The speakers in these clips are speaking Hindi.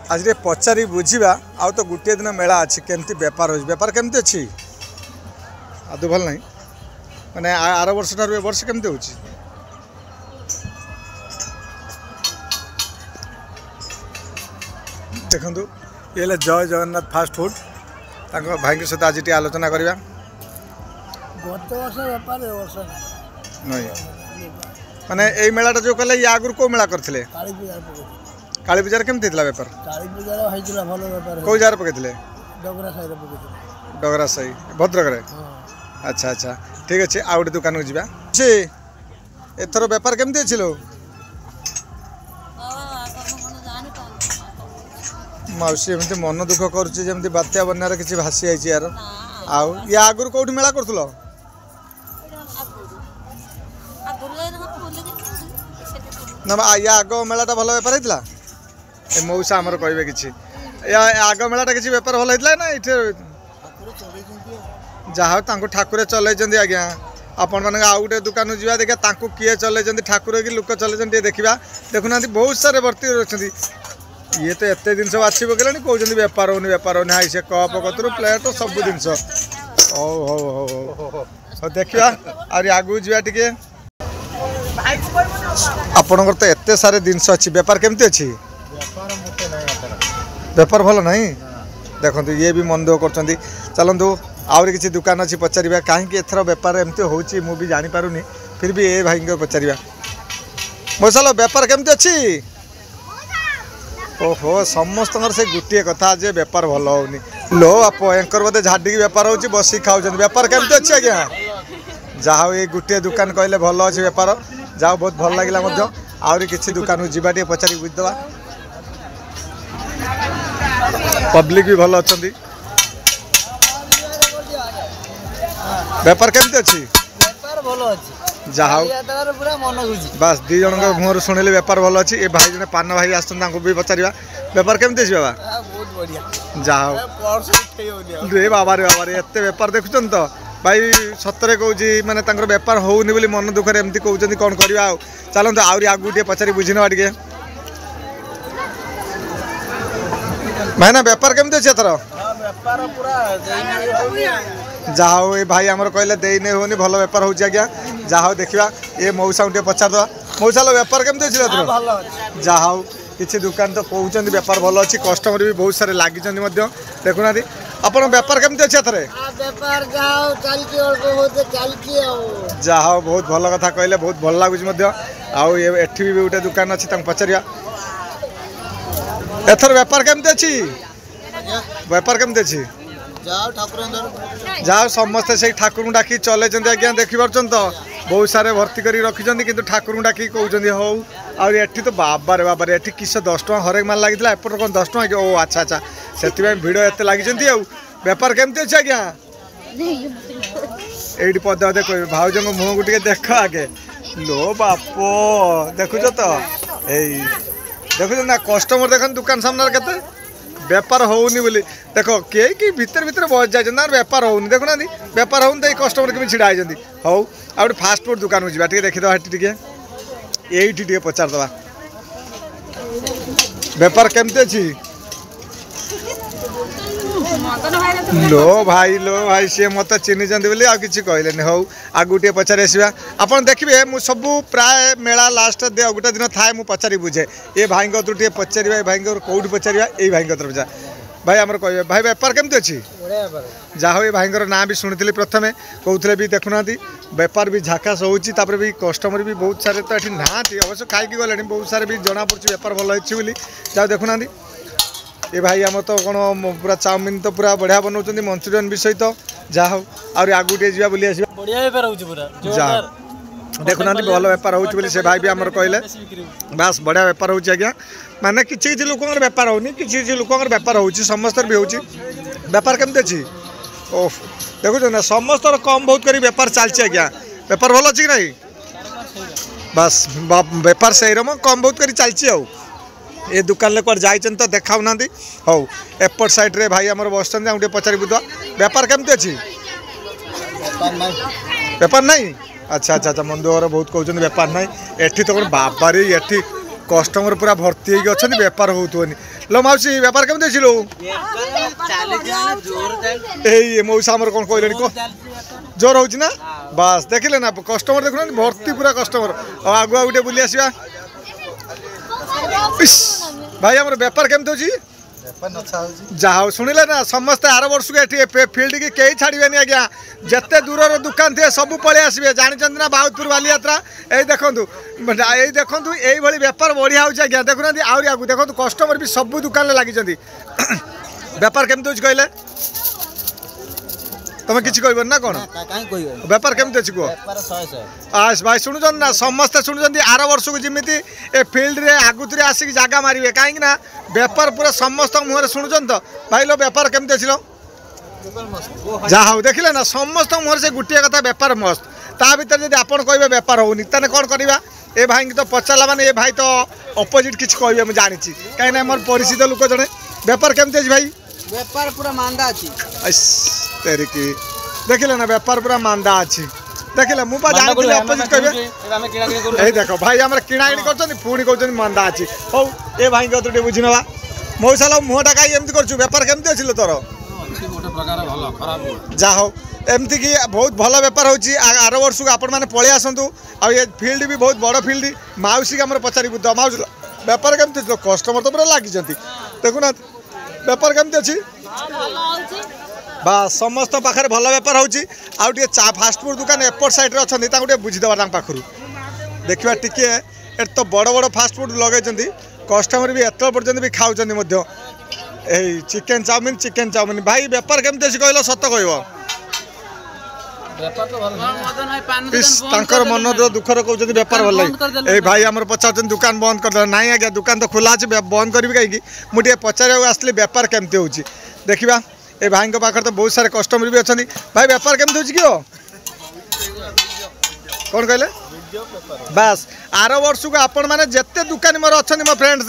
आज पचारि बुझा आउ तो गोटे दिन मेला अच्छी केमती बेपार हो बेपार केमती अच्छी आदि भल नहीं माने आर वर्ष ठार ए वर्ष केमती हो देखु ये जय जगन्नाथ फास्ट फूड भाई के सहित आज आलोचना करवा नहीं माने ये मेलाटा जो कले या आगुरी कौ मेला करते काली पूजार केमती बेपार कौ जार पकड़े डगरा साई भद्रक अच्छा अच्छा ठीक अच्छे आउ गोटे दुकान को जी एथर बेपार केमती अच्छी लो मौसी एमती मन दुख करुँच बात्या बन्यार किसी भासी आई यार आउ या आगुरी कौट मेला कर ना या आग मेलाटा भल बेपार होता ए मौसा आमर कहे कि आग मेलाटा किसी बेपार भल होता ना ये जहाँ ठाकुर चल आज्ञा आपण मैंने आउ गोटे दुकान जा देखा किए चल ठाकुर कि लोक चल देखा देखुना बहुत सारे भर्ती अच्छे ये तो एत जिन बाछी पकड़ा कहते बेपार होनी हाई से कप कतरू प्लेट सब जिन हो हो हो हो देखा आगू जा टे आपणकर तो एत सारे जिनस अच्छी बेपार केमती अच्छी बेपार भल नहीं देखो ये भी मन दुख कर चलतु आउरी किसी दुकान अच्छी पचार कहीं एथर बेपार एमती होची मु भी जानी पारुनी फिर भी ए भाई को पचार मौसाल बेपार केमती अच्छी ओहो समस्त से गोटे कथा जे बेपार भल होनी लो आप एंकर बोधे झाड़ी बेपार हो बसिक खाऊ बेपार केमती अच्छी आज्ञा जहाँ ये गोटे दुकान कहले भल अच्छे बेपार जाओ बहुत भल लगे आउरी किसी दुकान को जा पचारि बुझीदे पब्लिक भी भल अच्छा बेपार केमती अच्छी जहाँ बस दी जन मुहर शुणिले बेपार भल अच्छी ए भाई जने पान भाई आस भी पचार बेपार केमती अच्छी बाबा जहाँ बाबा रे एत बेपार देखुन तो भाई सतरे कौची माने बेपार होनी बोली मन दुखरे एमती कहते कौन करवा चलते आहरी आगू टे पचारि बुझी ना टे भाई ना बेपार केमती अच्छे एथर जहाँ हो भाई आमर कहले दे नहीं होनी भल बेपार हो जहाँ देखा ये मौसा टे पचार दवा मौसा बेपार केमती अच्छे एथर जहाँ हो किसी दुकान तो कहते बेपार भल अच्छी कस्टमर भी बहुत सारे लगी देखुना आप बेपार केमती अच्छे एथर जहाँ बहुत भल कथा कहले बहुत भल लगुच आठ भी गोटे दुकान अच्छी पचार एथर बेपार केमती अच्छी बेपार केमती अच्छी जहाँ समस्ते से ठाकुर डाकी चले आज्ञा देखिपार तो बहुत सारे भर्ती कर रखिंट कि ठाकुर डाकी कहते हो आठी तो बाबारे बाबारे एटी किस 10 टଙ୍କା हरेक माल लगी एपट कौन 10 टଙ୍କା ओ अच्छा अच्छा से भिड़ एत लगी बेपार केमती अच्छे आज्ञा ये पदे पदे कह भाज मुँह को देख आगे लो बापो देखुच तो यही देखुच ना कस्टमर देख दुकान सामने के बेपार होनी बोली देख किए कि भितर भितर बस जाए बेपार होनी देखुना बेपार होनी कस्टमर केमी छिड़ा हो आ फास्ट फूड दुकान को जा देखीद ये पचार दवा बेपार केमती अच्छी लो भाई सी मत चिन्ह बोली आ कि कहले हो आगू टे पचार आसवा आप देखिए मुझ सब प्राय मेला लास्ट गोटे दिन थाए मुझे पचारि बुझे ये भाई टे पचार भाई कौट पचार ये भाई तरफ जा भाई आमर कहे भाई बेपार केमती अच्छी जहाँ ये भाई ना भी शुणी प्रथम कहते भी देखुना बेपार भी झाकास होपर भी कस्टमर भी बहुत सारे तो ये ना अवश्य खाई गले बहुत सारे भी जना पड़ी बेपार भल अच्छी बोली जहाँ देखुना ये भाई आम तो कौन पूरा चाउमिन तो पूरा बढ़िया बनाऊँ मंचूरियन भी सहित जहाँ हो आगू टे जा बुली देखुना भल बेपार हो से भाई भी आमर कहले बास बढ़िया बेपार हो माने किसी किसी लोक बेपार होनी किसी किसी लोक बेपार हो समस्त भी हो बेपार केमती अच्छी ओह देखुन ना समस्त कम बहुत कर बेपार चलती आज्ञा बेपार भल अच्छी कि नहीं बस बेपार से रम कम बहुत कर चलती ये दुकान ले कुछ जाइए तो देखा ना हो एपट साइड रे भाई आमर बस गोटे पचारि बुझा बेपार केमती अच्छी बेपार नहीं अच्छा अच्छा अच्छा मंदुर बहुत कहते बेपार ना एठी तो बाबारे एठी कस्टमर पूरा भर्ती होगी अच्छा बेपार होनी लो माउसी व्यापार केमती छिलो ए मौसा हमर कोन कहलेनी को जोर होची ना बस देखिले ना कस्टमर देखुना भर्ती पूरा कस्टमर आगुआ गुटे बुली आसीबा भाई हमर व्यापार केमती होची जाओ शुणिले ना समस्ते आर वर्ष को फील्ड की कई छाड़बे आज्ञा जिते दूर दुकान थे सब पलि आसबे जानते ना बाहुतपुर बाली यात्रा यही देखु यही बेपार बढ़िया हो आज्ञा देखुना आहरी आगू देखो कस्टमर भी सब दुकान लगी बेपार केमती हो कहले तुम किसी कह ना कौन बेपार केमती अच्छी कह आस भाई शुणुन ना समस्ते शुणुंट आर वर्ष को जमी ए फिल्ड रे आगुतरे आसिक जगह मारे कहीं बेपार पूरा समस्त मुहर शुणुन तो भाई लो बेपार केमती अच्छी जहा हो देखिले ना समस्त मुहर से गोटे कथा बेपार मस्त ता भर जब आप कहे बेपार होनी ताने कौन करवा ए भाई तो पचारा माने ए भाई तो अपोजिट किसी कहे मुझे जानी कहीं मोर परिचित लोक जड़े बेपार केमती अच्छी भाई बेपार पूरा मांदा अच्छी तेरिकी देखिले ना बेपार पूरा मांदा अच्छी देखिले मुझे जानते अपोजिट कहे देखो भाई आम किणाकिणी कर पुणी कौन मांदा अच्छी हौ ए भाई को तो बुझी नवा मौसा लो मुहटा कहीं एमती कर बेपार केमती अच्छी तोर जा हो एमती कि बहुत भल बेपार होची आर वर्ष को आपण मैंने पलि आसतु आ फील्ड भी बहुत बड़ फील्ड माउसी आम पचारि बुद्ध माउसी बेपार केमती कस्टमर तो पूरा लगी देखुना बेपार केमती अच्छी बस समस्त पाखे भल बेपार होची आउ चा फास्टफुड दुकान एपट साइड अच्छा बुझीदेवा पाखु देखा टिके एट तो बड़ बड़ फास्टफुड लगे कस्टमर भी एत पर्यटन भी खाऊँ चिकेन चाउमिन भाई बेपार केमती अच्छी कहल सत कह मन दुखर कहते बेपार भल लगे भाई आम पचार दुकान बंद कर ना आज्ञा दुकान तो खोला अच्छे बंद करी कहीं मुझे पचार आसली बेपार केमती हो देखा ए भाई पाखे तो बहुत सारे कस्टमर भी अच्छा भाई बेपार केमती हो कौन कहले बास आर वर्ष को आपण मैंने जिते दुकानी मोर अच्छा मो फ्रेंड्स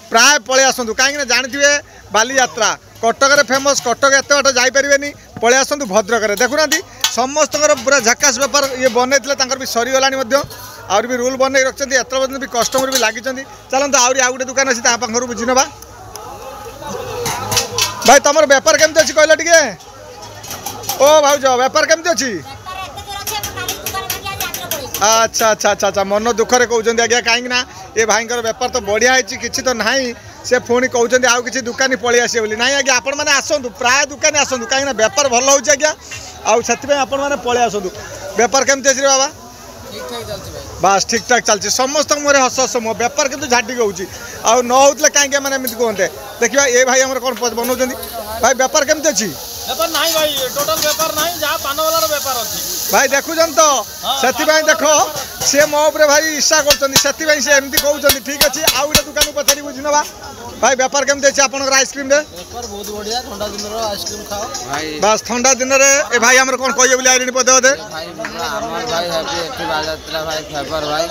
प्राय पलि आसतु कहीं जानते बाली यात्रा कटक फेमस कटक एत बाट जापरेनि पलि आसतु भद्रक देखुना समस्त पूरा झकास बेपार ये बनई भी सरीगलानी आउर भी रूल बनई रखते एत पर्यटन भी कस्टमर भी लगी चलते आहरी आउ गोटे दुकान अच्छी पाखर बुझी नवा भाई तुम बेपार केमती अच्छी कहले टे ओ भाज बेपार केमती अच्छी अच्छा अच्छा अच्छा अच्छा मन दुखरे कहते आज्ञा कहीं ये भाई बेपार तो बढ़िया है किसी तो ना से पुणी कहते आउ कि दुकानी पलि आसे बोली ना आज्ञा आपण मैंने आसतु प्राय दुकानी आसतु कहीं बेपार भल हो आज्ञा आउ से आपण मैंने पलि आसतु बेपार केमती अच्छी बाबा बास ठीक ठाक चलती समस्त मुझे हस हस मो बेपार कितु झाटी होती आउ न होते कहीं मैंने एमती कहते देखा ये भाई आम कौन बनाऊँ भाई बेपार केमती अच्छी बेपार नहीं भाई टोटल बेपार नहीं जहाँ पान वाला बेपार अच्छी भाई देखुन तो से देख सी मो उपर भाई ईर्षा करमती कहते ठीक अच्छे आउ गोटे दुकान पचारि बुझी नवा भाई बेपार केमती अच्छे आप आइसक्रीम बेपार बहुत बढ़िया ठंडा दिन आइसक्रीम खाओ भाई बस ठंडा दिन में ए भाई आम कौन कहे बोली आइले पदे पदे भाई आमर भाई हेटी बाजात्रा भाई फेवर भाई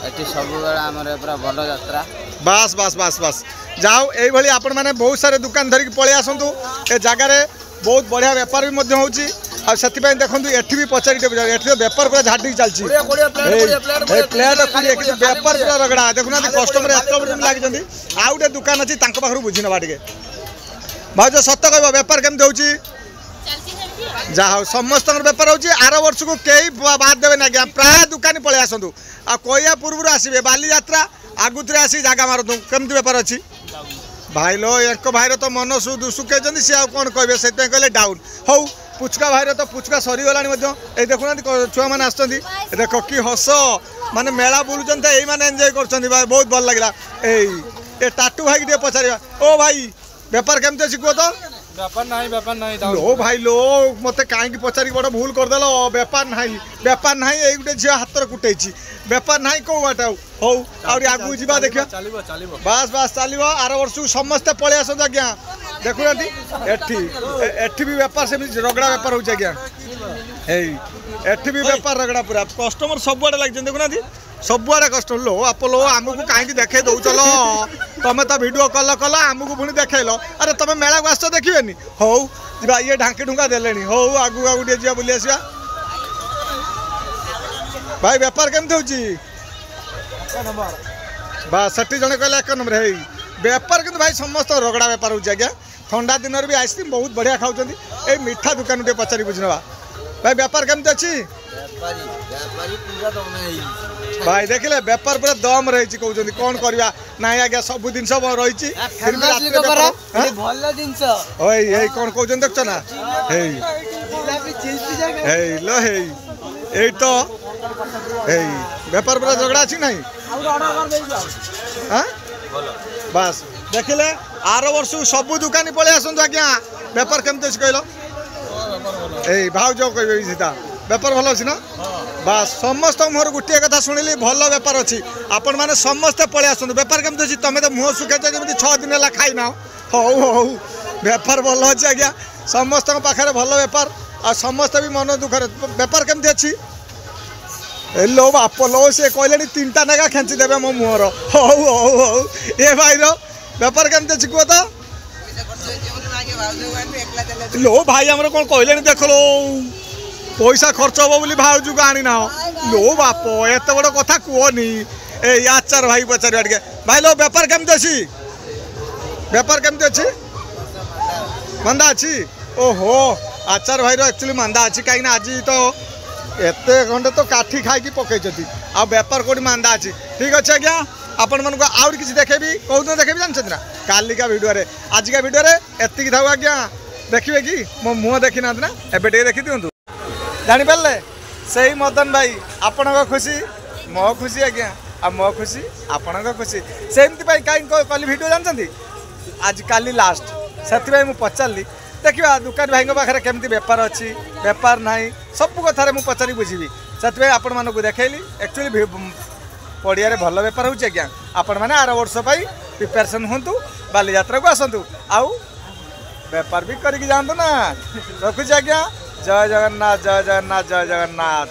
एटी सब बेले पूरा भल यात्रा बस बस बस बस जाओ ये आपण मैंने बहुत सारे दुकान धरिक पलि आसतु ए जगार बहुत बढ़िया बेपार भी होची आ से देखो एठी भी पचारि एठी बेपार पूरा झाटी चलती प्लेट बेपार पूरा रगड़ा देखुना कस्टमर एत लगी आउ गोटे दुकान अच्छी पाखु बुझी नवा टे भाज सत कह बेपार केमती हो जहा समस्त बेपार हो आर वर्ष को कई बाद देवे ना आज्ञा प्राय दुकानी पलि आसतु आ कहिया पूर्व आसबे बाली यात्रा आगुतरे आसी जगह मारतु केमती बेपार अच्छी भाई लो एक भाईर तो मन सुखे सी आ कौन कहे से कहले डाउन हौ पुचका भाईर तो पुचका सरीगला देखुना छुआ मैंने आस देख कि हस माने मेला बुलूँ यही मैंने एंजय कर बहुत भल लगे ये टाटू भाई टे पचार ओ भाई बेपार केमती अच्छी कह तो बेपार नहीं लो भाई लो मत कहीं पचारि बड़ भूल करदेल बेपार ना ये गोटे झील हाथ कुटे बेपार ना कौ बाट हौ आगू जा देखिए बस बस चलो आर वर्ष को समस्ते पलि आस आज्ञा देखुना एठी भी बेपार से रगड़ा बेपार हो आज्ञा एठी भी बेपार रगड़ा पूरा कस्टमर सबुआड़े लगे देखुना सबुआड़े कस्टमर लो आप लो आमको कहीं देखे दौच लो तुम तो भिडियो कल आमको पुणी देखल अरे तुम मेला को आस देखिए हौ जा ये ढांकी ढुंका दे हौ आगू आगू टे जा बुली आसा भाई बेपार केमती हो बस से जड़े कहले 1 नंबर है बेपार कि भाई समस्त रगड़ा बेपार हो ठंडा दिन भी आइसक्रीम बहुत बढ़िया खाऊँ ये मीठा दुकान टे पचारि बुझनवा भाई बेपार केमती अच्छी भाई देखिले बेपार पूरा दम रही कहते कौन करवा ना आज्ञा सब जिन रही कौन कौन देख ना लो हे तो बेपार पूरा झगड़ा अच्छी ना बस देखिले आर वर्ष सबू दुकानी पलि आसतु आज्ञा बेपार केमती अच्छी कहल भाज कहे सीधा बेपार भल अच्छी ना बस समस्त मोहर गोटे कथा शुणिली भल बेपार अच्छी आपण मैंने समस्ते पलि आसतु बेपार केमती अच्छी तुम तो मुँह सुखाई जमी 6 दिन है खाई ना हौ हौ बेपार भल अच्छी आज्ञा समस्त पाखे भल बेपार आ समस्त भी मन दुख बेपार केमती अच्छी लो बाप लो से कहले 3टा नेगा खेची देवे मो मुहर हौ हौ हौ ए भाई बेपार केमती अच्छी कह तो लो भाई आमर कौन कहले देख लो पैसा खर्च हम बोली भाउजू को आनी ना लो बाप एत बड़ कथा कहनी ए आचार भाई पचार टे भाई लो बेपार केमती अच्छी बेपार केमती अच्छी मंदा अच्छी ओहो आचार भाई एक्चुअली मंदा अच्छी कहीं आज तो एत घंटे तो काठी खाई पकई आ बेपार कौटी मंदा अच्छी ठीक अच्छे आज्ञा आपण मन को आउर किसी देखेबी कौन देखेबी जानते ना कालिका वीडियो रे आजिका वीडियो रे एतिक थाउ आज्ञा देखिए कि मो मुँह देखी ना ना एबे टे देखी दिंतु जानी पारे से मदन भाई आपण खुशी मो खुशी आज्ञा आ मो खुशी आपण खुशी सेमती कहीं कल वीडियो जानते आज काली लास्ट से मुझे पचारि देखा दुकान भाई पाखे केमती बेपार अच्छी बेपार ना सब कथार मुझे पचारि बुझी से आपण मानक देखली एक्चुअली पड़िया भल बेपार हो आज्ञा आपण मैंने आर वर्ष प्रिपेरेसन हूँ बालीजात्रा को आसतु आउ बेपार भी करके जातु ना रखुच आज्ञा जय जगन्नाथ जय जगन्नाथ जय जगन्नाथ।